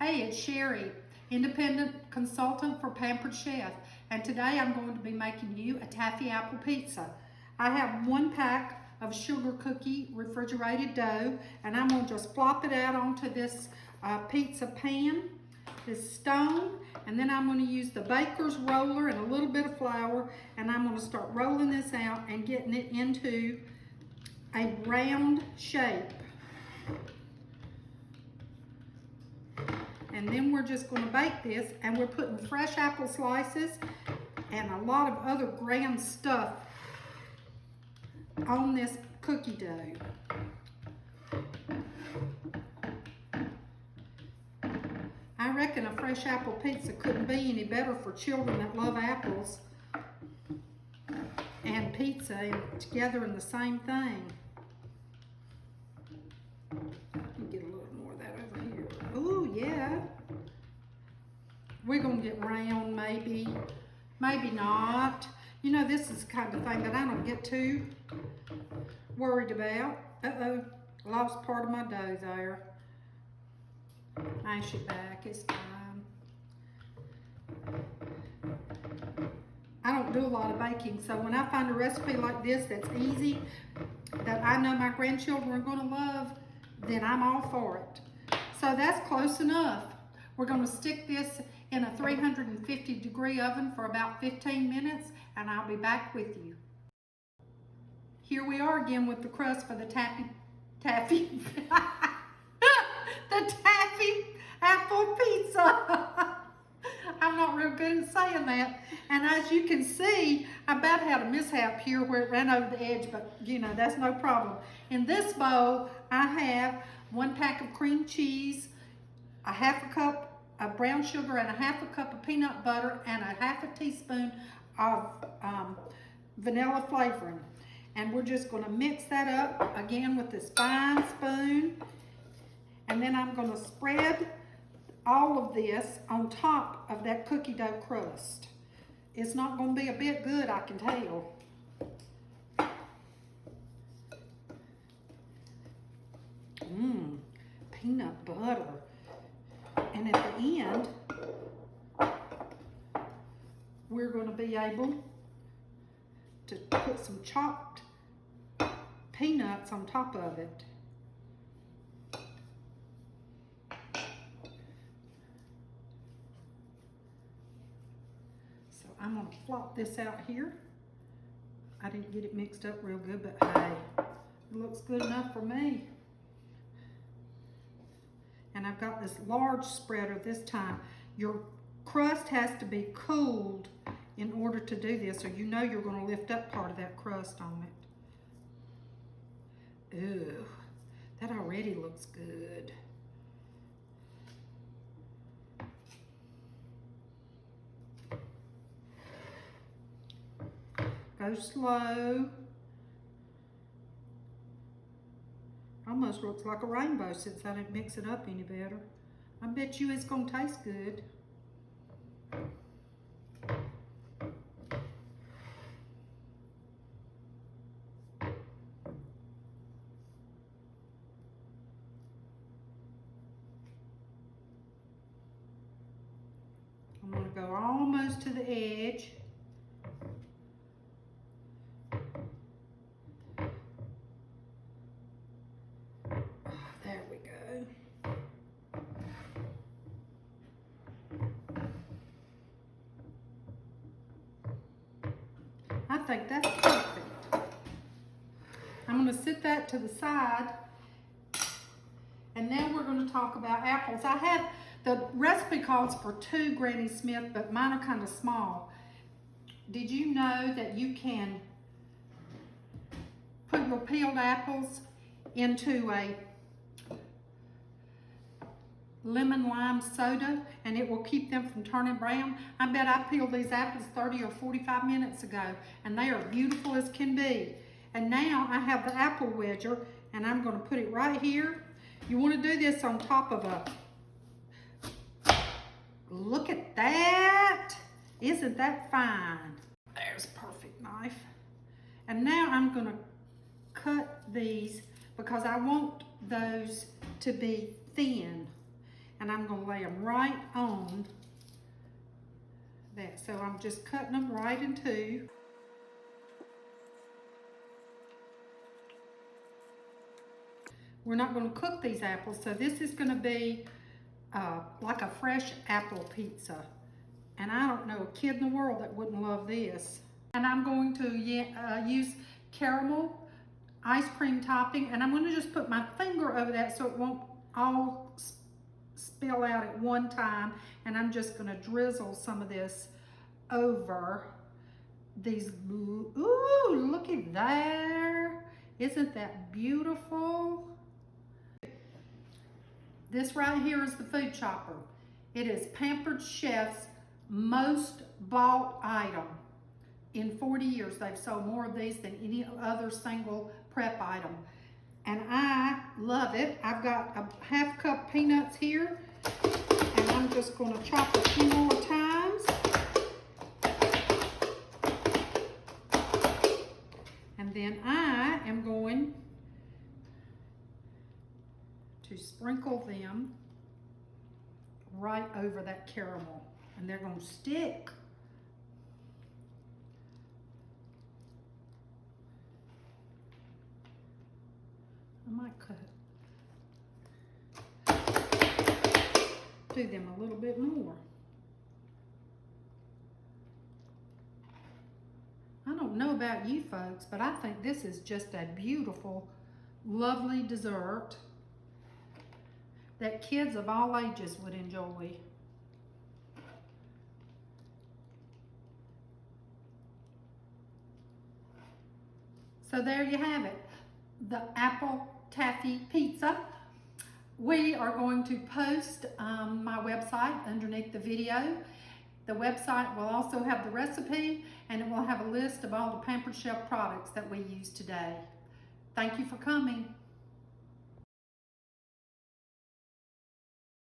Hey, it's Sherry, independent consultant for Pampered Chef, and today I'm going to be making you a taffy apple pizza. I have 1 pack of sugar cookie refrigerated dough, and I'm going to just flop it out onto this pizza pan, this stone, and then I'm going to use the baker's roller and a little bit of flour, and I'm going to start rolling this out and getting it into a round shape. And then we're just going to bake this, and we're putting fresh apple slices and a lot of other grand stuff on this cookie dough. I reckon a fresh apple pizza couldn't be any better for children that love apples and pizza together in the same thing. Get a little more of that over here. Oh yeah. We're gonna get round, maybe not. You know, this is the kind of thing that I don't get too worried about. Uh-oh, lost part of my dough there. Mash it back, it's fine. I don't do a lot of baking, so when I find a recipe like this that's easy, that I know my grandchildren are gonna love, then I'm all for it. So that's close enough. We're gonna stick this in a 350-degree oven for about 15 minutes, and I'll be back with you. Here we are again with the crust for the taffy the taffy apple pizza. I'm not real good at saying that. And as you can see, I about had a mishap here where it ran over the edge, but you know, that's no problem. In this bowl, I have 1 pack of cream cheese, a 1/2 cup of brown sugar, and a 1/2 cup of peanut butter, and a 1/2 teaspoon of vanilla flavoring. And we're just gonna mix that up again with this fine spoon. And then I'm gonna spread all of this on top of that cookie dough crust. It's not gonna be a bit good, I can tell. Peanut butter. And at the end, we're gonna be able to put some chopped peanuts on top of it. So I'm gonna flop this out here. I didn't get it mixed up real good, but hey, it looks good enough for me. And I've got this large spreader this time. Your crust has to be cooled in order to do this, or you know you're going to lift up part of that crust on it. Ooh, that already looks good. Go slow. Almost looks like a rainbow since I didn't mix it up any better. I bet you it's gonna taste good. I'm gonna go almost to the edge. I think that's perfect. I'm going to sit that to the side, and then we're going to talk about apples. I have, the recipe calls for 2 Granny Smith, but mine are kind of small. Did you know that you can put your peeled apples into a lemon lime soda and it will keep them from turning brown? I bet I peeled these apples 30 or 45 minutes ago, and they are beautiful as can be. And now I have the apple wedger, and I'm going to put it right here. You want to do this on top of a, look at that, isn't that fine? There's a perfect knife. And now I'm going to cut these because I want those to be thin. and I'm gonna lay them right on that. So I'm just cutting them right in two. We're not gonna cook these apples, so this is gonna be like a fresh apple pizza. And I don't know a kid in the world that wouldn't love this. And I'm going to use caramel ice cream topping, and I'm going to just put my finger over that so it won't all spill out at one time. And I'm just going to drizzle some of this over these. Ooh, looky there. Isn't that beautiful? This right here is the food chopper. It is Pampered Chef's most bought item. In 40 years, they've sold more of these than any other single prep item. And I love it. I've got a half cup peanuts here, and I'm just gonna chop a few more times. And then I am going to sprinkle them right over that caramel, and they're gonna stick. I might do them a little bit more. I don't know about you folks, but I think this is just a beautiful, lovely dessert that kids of all ages would enjoy. So there you have it, the apple taffy pizza. We are going to post my website underneath the video. The website will also have the recipe, and it will have a list of all the Pampered Chef products that we use today. Thank you for coming.